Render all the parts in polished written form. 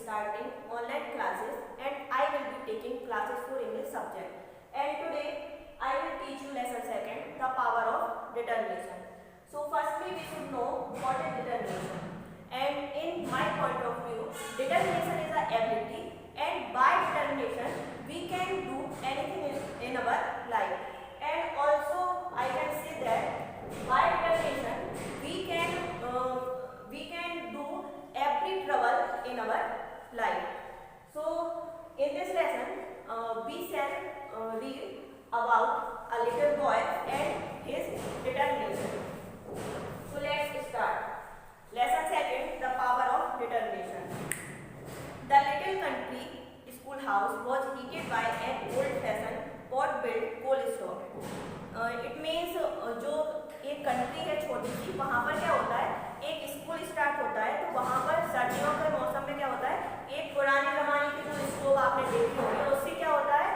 starting online classes and I will be taking classes for English subject. And today I will teach you lesson second, the power of determination. So firstly we should know what is determination. And in my point of view, determination is an ability, and by determination we can do anything in our life. And also I can say that by determination we can do every trouble in our life. So in this lesson we shall read about a little boy and his determination. So let's start. Lesson second, the power of determination. The little country schoolhouse was heated by an old-fashioned pot-built coal stove. It means जो एक country है छोटी सी, वहाँ पर क्या होता है, एक स्कूल स्टार्ट होता है, तो वहाँ पर सर्दियों के मौसम में क्या होता है, एक पुराने जमाने की जो स्टोव आपने देखी होगी, उससे क्या होता है,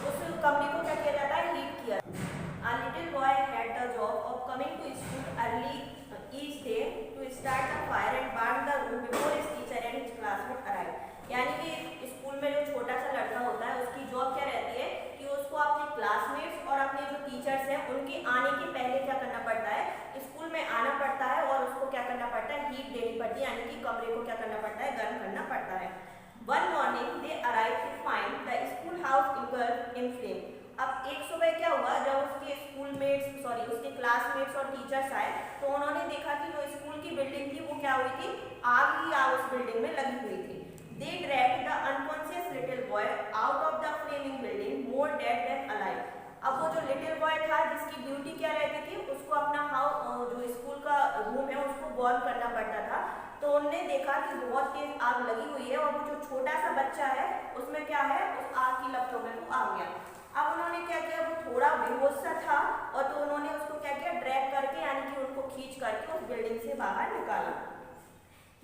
उस कमरे को क्या किया जाता है, हीट किया. A little boy had the job of coming to school early each day to start the fire and burn the room before his teacher and his classmates arrived. यानी कि स्कूल में जो छोटा सा लड़का होता है उसकी जॉब क्या रहती है कि उसको अपने क्लासमेट्स और अपने जो टीचर्स हैं उनके आने के पहले क्या करना पड़ता है, स्कूल में आना पड़ता है और उसको क्या करना पड़ता है, हीट देनी पड़ती है, यानी कि कमरे को क्या करना पड़ता है, गर्म करना पड़ता है. One morning they arrived to find the school house engulfed in flame. अब एक सुबह क्या हुआ, जब उसके क्लासमेट्स और टीचर्स आए तो उन्होंने देखा कि जो स्कूल की बिल्डिंग थी वो क्या हुई थी, आग ही आग उस बिल्डिंग में लगी हुई थी. They dragged the unconscious little boy out of the flaming building, more dead than alive. अब वो जो लिटिल बॉय था जिसकी ड्यूटी क्या रहती थी, उसको अपना जो स्कूल का रूम है उसको बर्न करना पड़ता था, तो उन्होंने देखा कि बहुत तेज आग लगी हुई है और वो जो छोटा सा बच्चा है उसमें क्या है, उस आग की लपटों में वो आ गया. अब उन्होंने क्या किया, वो थोड़ा बेहोश सा था और तो उन्होंने उसको क्या किया, ड्रैग करके यानी कि उनको खींच करके उस बिल्डिंग से बाहर निकाला.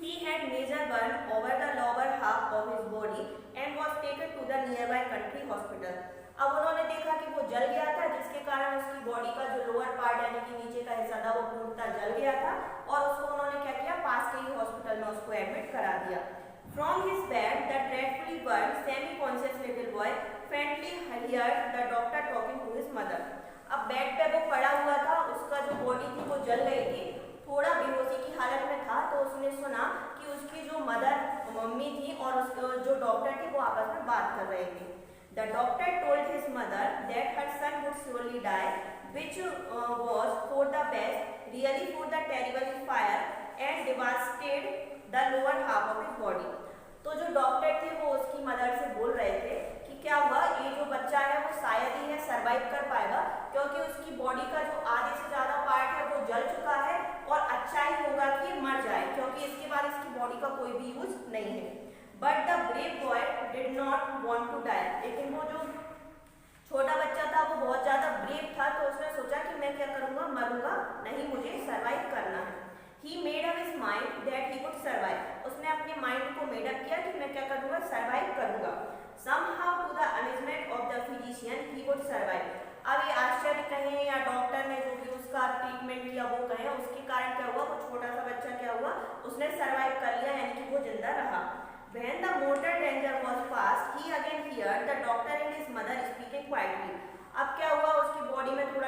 He had major burn over the lower half of his body and was taken to the nearby country hospital. अब उन्होंने देखा कि वो जल गया था, जिसके कारण उसकी बॉडी का जो लोअर पार्ट यानी कि नीचे का हिस्सा था वो पूर्णतः जल गया था और उसको उन्होंने क्या किया, पास के ही हॉस्पिटल में उसको एडमिट करा दिया. From his bed, the dreadfully burned, semi-conscious little boy faintly heard the doctor talking to his mother. अब बेड पे वो पड़ा हुआ था, उसका जो बॉडी थी वो जल गई थी, थोड़ा बेहोशी की हालत में था, तो उसने सुना कि उसकी जो मम्मी थी और जो डॉक्टर थे वो आपस में बात कर रहे थे. The doctor told his mother that her son would surely die, which was for the best, really, for the terrible fire and devastated the lower half of his body. तो जो डॉक्टर थे वो उसकी मदर से बोल रहे थे कि क्या हुआ, ये जो बच्चा है वो शायद ही है सर्वाइव कर पाएगा, क्योंकि उसकी बॉडी का जो आधे से ज़्यादा पार्ट है वो जल चुका है और अच्छा ही होगा कि ये मर जाए, क्योंकि इसके बाद इसकी बॉडी का कोई भी यूज नहीं है. But the brave boy did not want to die. लेकिन वो जो छोटा बच्चा था वो बहुत ज़्यादा ब्रेव था, तो उसने सोचा कि मैं क्या करूँगा, मरूंगा नहीं, मुझे सर्वाइव करना है. He made up his mind that he would survive. उसने अपने माइंड को मेड अप किया कि मैं क्या करूँगा, सर्वाइव करूँगा. Somehow to the amazement of the physician, he would survive. अब ये आश्चर्य कहें या डॉक्टर ने जो भी उसका ट्रीटमेंट किया वो कहें, उसके कारण क्या हुआ, वो छोटा सा बच्चा क्या हुआ, उसने सर्वाइव कर लिया, यानी कि वो जिंदा रहा. When the mortal danger was past, he again heard the doctor and his mother speaking quietly. अब क्या हुआ, उसकी बॉडी में थोड़ा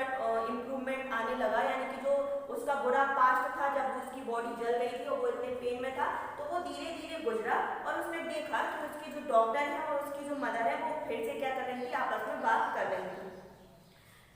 इम्प्रूवमेंट आने लगा, यानी कि जो उसका बुरा पास्ट था जब उसकी बॉडी जल गई थी और वो इतने पेन में था, तो वो धीरे धीरे गुजरा और उसने देखा कि उसकी जो डॉक्टर है और उसकी जो मदर है वो फिर से क्या कर रही थी, आपस में बात कर रही थी.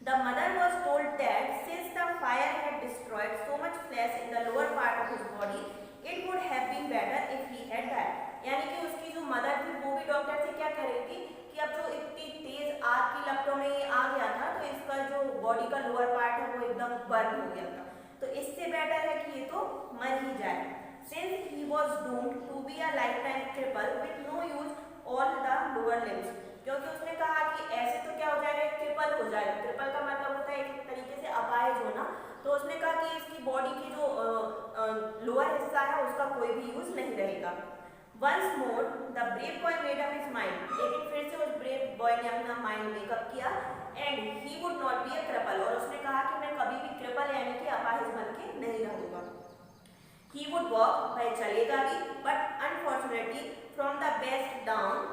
The mother was told that since the fire had destroyed so much flesh in the lower part of his body, it would have been better if he had died. यानी कि उसकी जो मदर थी वो भी डॉक्टर से क्या कह रही थी कि अब जो इतनी तेज आग की लपटों में ये आ गया था, तो इसका जो बॉडी का लोअर पार्ट है वो एकदम बर्न हो गया था, तो इससे बेटर है कि ये तो मर ही जाए. Since he was doomed to be a lifetime cripple with no use all the lower limbs. क्योंकि उसने कहा कि ऐसे तो क्या हो जाएगा, क्रिपल हो जाएगा. क्रिपल का मतलब होता है एक तरीके से अपाहिज होना, तो उसने कहा कि इसकी बॉडी की जो लोअर हिस्सा है उसका कोई भी यूज नहीं रहेगा. Once more, the brave boy made up his mind. लेकिन फिर से उस brave boy ने अपना माइंड मेकअप किया and he would not be a cripple. और उसने कहा कि मैं कभी भी cripple यानी कि अपाहिज बन के नहीं रहूँगा. He would walk, वह चलेगा भी, but unfortunately responsibility from the waist down.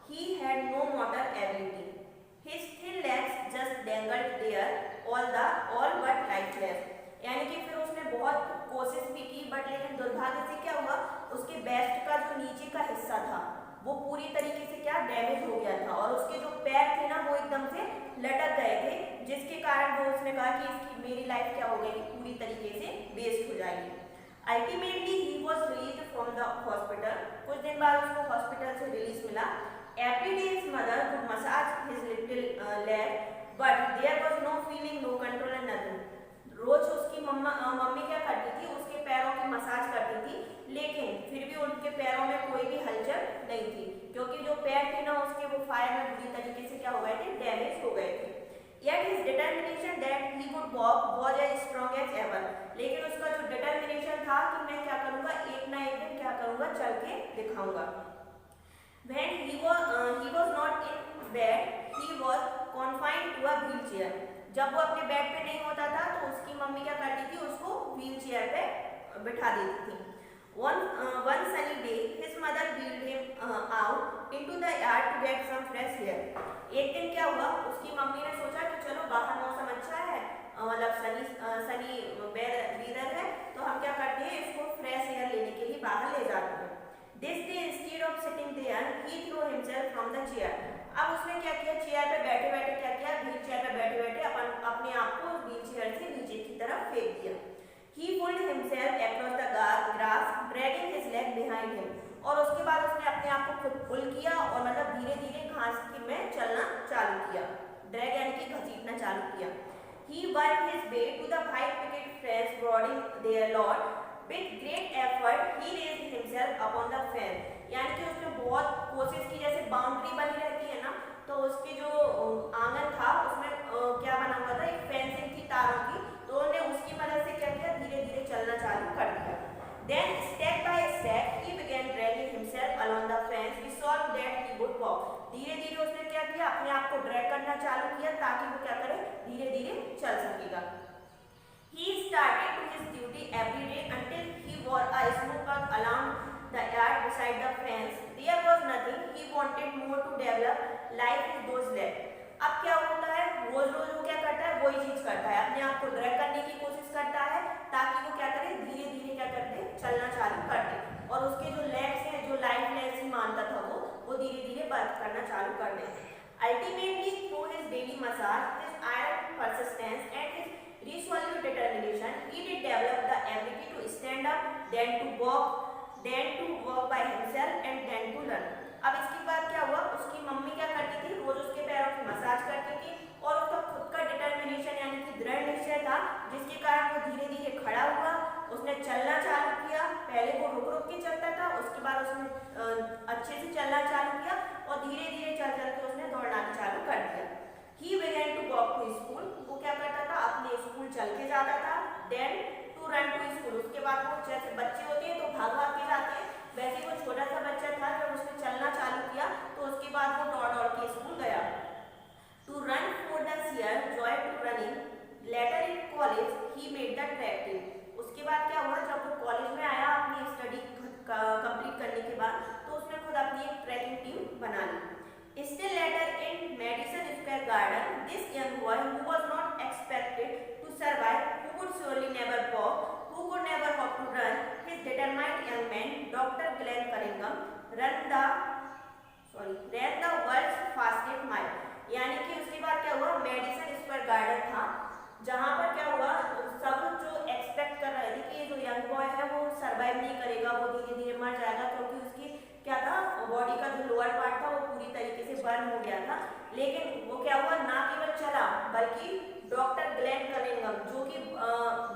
He had no motor ability. His thin legs just dangled there, all but lifeless. यानी कि फिर उसने बहुत कोशिश भी की, बट लेकिन दुर्भाग्य से क्या हुआ, उसके बेस्ट का जो नीचे का हिस्सा था वो पूरी तरीके से क्या डैमेज हो गया था, और उसके जो पैर थे ना वो एकदम से लटक गए थे, जिसके कारण वो उसने कहा कि इसकी मेरी लाइफ क्या हो गई, पूरी तरीके से वेस्ट हो जाएगी। Ultimately he was release from the hospital. कुछ दिन बाद उसको हॉस्पिटल से रिलीज मिला। Every day his mother would massage his little leg, but there was no feeling, no control and nothing. रोज उसकी मम्मी क्या करती थी, उसके पैरों की मसाज करती थी, लेकिन फिर भी उनके पैरों में कोई भी हलचल नहीं थी, क्योंकि जो पैर थे ना उसके वो फायर में बुरी तरीके से क्या हो गए थे, डैमेज हो गए थे। Yet his determination that he would walk was as strong as ever. लेकिन उसका जो determination था कि मैं क्या करूँगा, एक ना एक दिन क्या करूँगा, चल के दिखाऊंगा। When he was not in bed, he was confined to a wheelchair. जब वो अपने बेड पे नहीं होता था तो उसकी मम्मी क्या करती थी, उसको व्हील चेयर पे बिठा देती थी। One sunny day, his mother wheeled him out into the yard to get some fresh air. एक दिन क्या हुआ, उसकी मम्मी ने सोचा कि चलो बाहर मौसम अच्छा है, मतलब सनी वेदर है, तो हम क्या करते हैं, इसको फ्रेश एयर लेने के लिए बाहर ले जाते हैं। This day, instead of sitting there, he threw himself from the chair. अब उसने क्या किया, चेयर पे बैठे बैठे क्या किया, व्हील चेयर पे बैठे बैठे अपने आप को व्हील चेयर से नीचे की तरफ फेंक दिया। He pulled himself across the grass, dragging his leg behind him. और उसके बाद उसने अपने आप को खुद पुल किया और मतलब धीरे धीरे घास में चलना चालू किया, ड्रैग यानी कि घसीटना चालू किया। He worked his way to the white picket fence bordering their lot. With great effort, he raised himself upon the fence. यानी कि उसने बहुत कोशिश की, जैसे बाउंड्री बनी रहती है ना, तो उसके जो आंगन था उसमें क्या बना हुआ था, एक फेंसिंग थी तारों की, तो उन्होंने उसकी मदद से क्या किया, धीरे धीरे चलना चालू कर दिया। Then step by step he began dragging himself along the fence, resolved that he would walk. धीरे धीरे उसने क्या किया, अपने आप को ड्रैग करना चालू किया ताकि वो क्या करे, धीरे धीरे चल सकेगा। He started to his duty every day until he wore a smooth path along the yard beside the fence. There was nothing he wanted more to develop life with those legs. अब क्या होता है, रोज रोज वो क्या करता है, वही चीज करता है, अपने आप को ड्रैग करने की कोशिश करता है ताकि वो क्या करे, धीरे धीरे क्या करते, चलना चालू कर दे, और उसके जो लेग्स हैं, जो लाइफ लेग्स ही मानता था वो धीरे धीरे वर्क करना चालू कर दे। Ultimately, through his daily massage, his iron persistence and his resolute determination, he did develop the ability to stand up, then to walk by himself and then to run. अब इसके बाद क्या हुआ, उसकी मम्मी क्या करती थी, रोज उसके पैरों की मसाज करती थी, और उसका खुद का डिटर्मिनेशन यानी कि दृढ़ निश्चय था, जिसके कारण वो धीरे धीरे खड़ा हुआ, उसने चलना चालू किया। पहले वो रुक रुक के चलता था, उसके बाद उसने अच्छे से चलना चालू किया और धीरे धीरे चल चल के उसने दौड़ना चालू कर दिया। He began to walk to school. वो क्या करता था, अपने स्कूल चल के जाता था। Then to run to school. उसके बाद वो जैसे बच्चे होते हैं तो भाग भाग के जाते हैं, वैसे वो छोटा सा बच्चा था, जब उसने चलना चालू किया तो उसके बाद वो दौड़ दौड़ के स्कूल गया। To run for the sheer joy to running. Later in college he made the track team. उसके बाद क्या हुआ, जब वो कॉलेज में आया अपनी स्टडी कंप्लीट करने के बाद, तो उसने खुद अपनी एक ट्रैकिंग टीम बना ली। Still later in Madison Square Garden, this young boy who was not expected to survive, who would surely never walk, who could never hope to run, his determined young man, Dr. Glenn Cunningham, ran the world's fastest mile. यानी कि उसके बाद क्या हुआ, Madison Square garden था, जहाँ पर क्या हुआ, सब जो एक्सपेक्ट कर रहे थे कि ये जो यंग बॉय है वो सरवाइव नहीं करेगा, वो धीरे धीरे मर जाएगा, क्योंकि उसकी क्या था, बॉडी का जो लोअर पार्ट था वो पूरी तरीके से बर्न हो गया था। लेकिन वो क्या हुआ, ना केवल चला बल्कि डॉक्टर ग्लेन कनिंघम, जो कि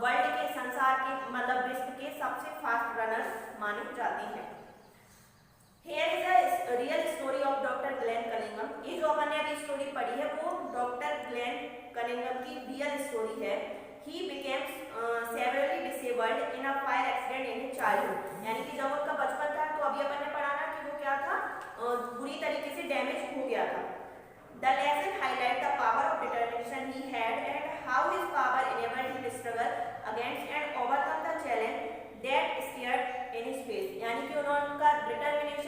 वर्ल्ड के, संसार के, मतलब विश्व के सबसे फास्ट रनर माने जाते हैं। Here is a real story of Dr. Glenn Cunningham. ये जो अपन ने अभी स्टोरी पढ़ी है वो डॉक्टर ग्लेन कनिंघम की रियल स्टोरी है। He became severely disabled in a fire accident in his childhood. यानी कि जब उनका बचपन था, तो अभी अपन ने पढ़ा ना कि वो क्या था, बुरी तरीके से डैमेज हो गया था। The lesson highlight the power of determination he had and how his power enabled him to struggle against and overcome the challenge that stared in his face. यानी कि उन्होंने डिटर्मिनेशन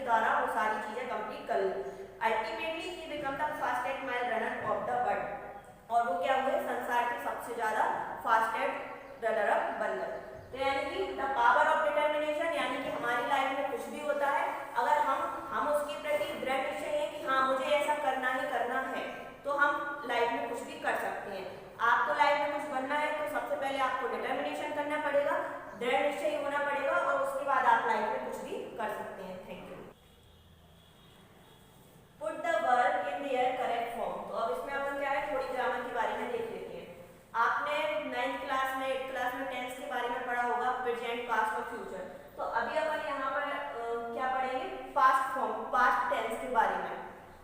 द्वारा वो सारी चीजें कंप्लीट कर ली। Ultimately he become the fastest mile runner of the world, और वो क्या हुए, संसार के सबसे ज्यादा फास्टेस्ट रनर अप बन गए। तो यानी कि द पावर ऑफ डिटर्मिनेशन, यानी कि हमारी लाइफ में कुछ भी होता है, अगर हम उसके प्रति दृढ़ निश्चय है कि हाँ मुझे ऐसा करना ही करना है, तो हम लाइफ में कुछ भी कर सकते हैं। आपको लाइफ में कुछ बनना है तो सबसे पहले आपको डिटर्मिनेशन करना पड़ेगा, दृढ़ निश्चय होना पड़ेगा, और उसके बाद आप लाइफ में कुछ भी कर सकते हैं। Thank you. Put the verb in their correct form. तो अब इसमें अपन क्या है, थोड़ी ग्रामर के बारे में देख लेते हैं। आपने 9th क्लास में, 8th क्लास में टेंस के बारे में पढ़ा होगा, प्रेजेंट, पास्ट और फ्यूचर। तो अभी अपन यहाँ पर क्या पढ़ेंगे, पास्ट फॉर्म, पास्ट टेंस के बारे में।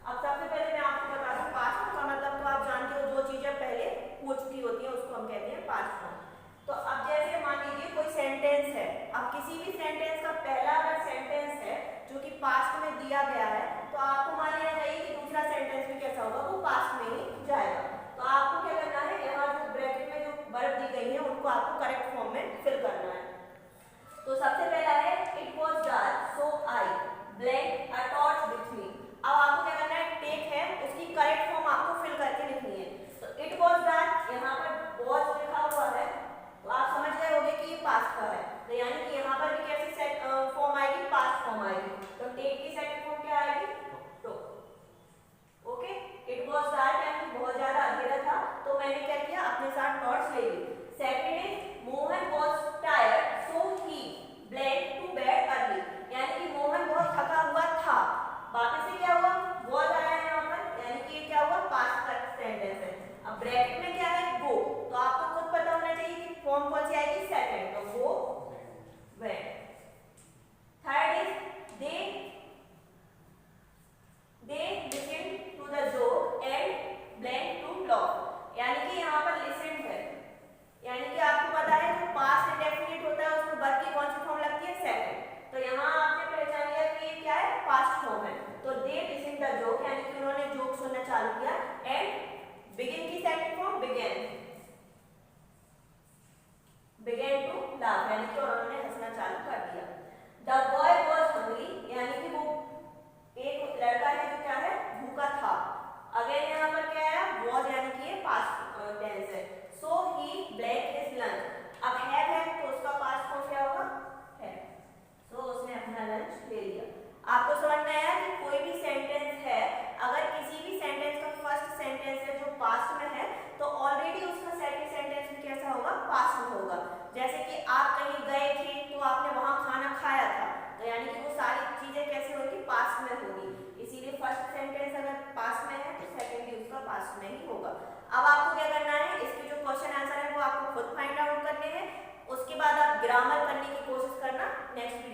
अब सबसे पहले मैं आपको बता दूं, पास्ट का मतलब तो आप जानते हो, जो चीजें पहले हो चुकी होती है उसको हम कहते हैं पास्ट फॉर्म। तो अब जैसे मान लीजिए कोई सेंटेंस है, अब किसी भी सेंटेंस का पहला अगर सेंटेंस है जो कि पास्ट में दिया गया है, तो आपको मान लेना चाहिए कि दूसरा सेंटेंस भी कैसा होगा, वो पास्ट में ही जाएगा। तो आपको क्या करना है, यहाँ जो ब्रैकेट में जो वर्ब दी गई है उनको आपको करेक्ट फॉर्म में फिल करना है। तो सबसे पहला है it was dark so I blank a torch with me. अब आपको क्या करना है, टेक है उसकी करेक्ट फॉर्म आपको फिल करके लिखनी है। तो इट वॉज डार्क, यहाँ पर वॉज लिखा हुआ है, तो आप समझ गए होंगे कि ये पास्ट का है, तो यानी कि यहाँ पर भी कैसी सेट फॉर्म आएगी, पास्ट फॉर्म आएगी। तो टेक की सेकंड फॉर्म क्या आएगी, तो ओके। इट वॉज डार्क यानी बहुत ज्यादा अंधेरा था, तो मैंने क्या किया, अपने साथ टॉर्च ले ली। Second is Mohan was tired so he blank to bed early, यानी कि मोहन बहुत थका हुआ था। वापस से क्या हुआ, वॉज आया है यहाँ पर, यानी कि ये क्या हुआ, पास्ट का सेंटेंस है। अब ब्रैकेट में क्या है, गो, तो आपको खुद पता होना चाहिए कि फॉर्म कौन सी आएगी, सेकंड, तो go went. Third is they listen to the joke and blank to laugh, यानी कि यहाँ पर लिसन है, यानी कि आपको पता है जो पास्ट इंडेफिनिट होता है उसमें वर्ब की कौन सी फॉर्म लगती है, सेकंड। तो यहाँ आपने पहचान लिया कि ये क्या है, पास्ट फॉर्म है। तो दे लिसन द जोक, यानी कि उन्होंने जोक सुनना चालू किया, एंड बिगिन की second form began to laugh, यानी कि उन्होंने हंसना चालू कर दिया। द बॉय वॉज हंग्री, यानी कि वो एक लड़का है जो क्या है, भूखा था। अगेन यहाँ पर क्या है, वॉज यानी कि ये पास्ट टेंस है। सो ही ब्लैंक हिज लंच, अब है तो उसका पास्ट फॉर्म क्या होगा, है, तो उसने अपना लंच ले लिया। आपको समझ में आया कि कोई भी सेंटेंस है, अगर किसी भी सेंटेंस का फर्स्ट सेंटेंस है जो पास्ट में है, तो ऑलरेडी उसका सेकंड सेंटेंस भी कैसा होगा, पास्ट में होगा। जैसे कि आप कहीं गए थे तो आपने वहां खाना खाया था, तो यानी कि वो सारी चीजें कैसे होगी, पास्ट में होगी। इसीलिए फर्स्ट सेंटेंस अगर पास्ट में है तो सेकंड भी उसका पास्ट में ही होगा। अब आपको क्या करना है, इसके जो क्वेश्चन आंसर है वो आपको खुद फाइंड आउट करने हैं, उसके बाद आप ग्रामर करने की कोशिश करना नेक्स्ट